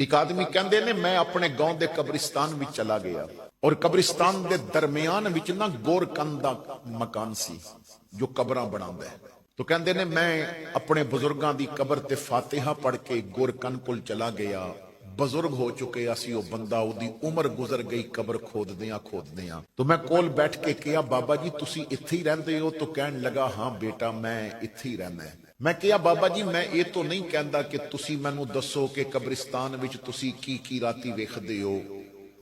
एक आदमी कहते ने मैं अपने गांव के कब्रिस्तान में चला गया और कब्रिस्तान के दरमियान विच ना गोरकंद दा मकान सी जो कब्रां बनांदा है। तो कहते ने मैं अपने बुजुर्गों की कबर ते फातिहा पढ़ के गोरकंद कोल चला गया। बजुर्ग हो चुके असी वो बंदा उदी उम्र गुजर गई कबर खोददियां तो मैं कोल बैठ के कहा बाबा जी तुसी इत्थे ही रहिंदे हो? तो कहन लगा हाँ बेटा मैं इत्थे ही रहना है। मैं कहा बाबा जी मैं ये तो नहीं कहता कि तुसी मैनू दसो कि कब्रिस्तान विच तुसी की राती वेखदे हो।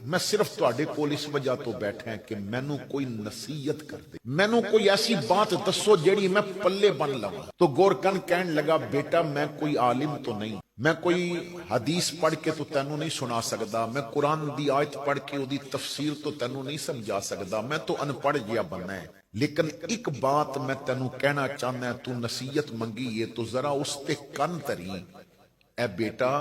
मैं सिर्फ तुहाडे कोल इस वजह तो बैठा है कि मैनू कोई नसीहत कर दे, मैनू कोई ऐसी बात दसो जेड़ी मैं पल्ले बन लवां। तो गोरकन कहन लगा बेटा मैं कोई आलिम तो नहीं, मैं कोई हदीस पढ़ के तो तैनू नहीं सुना सकदा, मैं कुरान दी आयत पढ़ के उदी तफसीर तो तैनू नहीं समझा सकदा, मैं तो अनपढ़ जिहा बनना है। लेकिन एक बात मैं तैनू कहना चाहना, तू नसीहत मंगी है तो जरा उस ते कन धरी। ए बेटा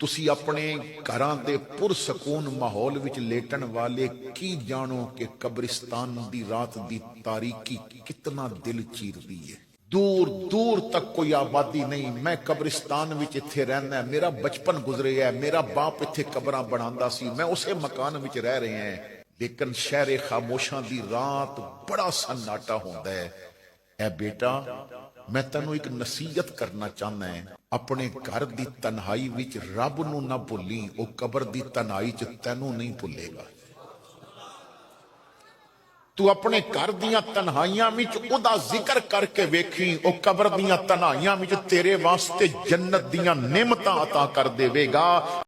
तुसी अपने घरां दे पुरसकून माहौल विच लेटन वाले की जानो कि कब्रिस्तान दी रात दी तारीकी कितना दिल चीरदी है। दूर दूर तक कोई आबादी नहीं, मैं कब्रिस्तान विच इत्थे रहना है, मेरा बचपन गुजरे है, मेरा बाप इत्थे कब्रां बनांदा सी, मैं उसे मकान विच रह रहे हैं। लेकिन शहरे खामोशां दी रात बड़ा सन्नाटा होंदा है। ऐ बेटा मैं तैनू एक नसीहत करना चाहना है, अपने घर दी तन्हाई विच रब नू ना भुल्ली, ओ कबर दी तन्हाई च तैनू नहीं भुल्लेगा। तू अपने घर दियां तन्हाइयां विच ओदा जिक्र करके वेखी, ओ कबर दियां तन्हाइयां विच तेरे वास्ते जन्नत दियां नेमतां अता कर देवेगा।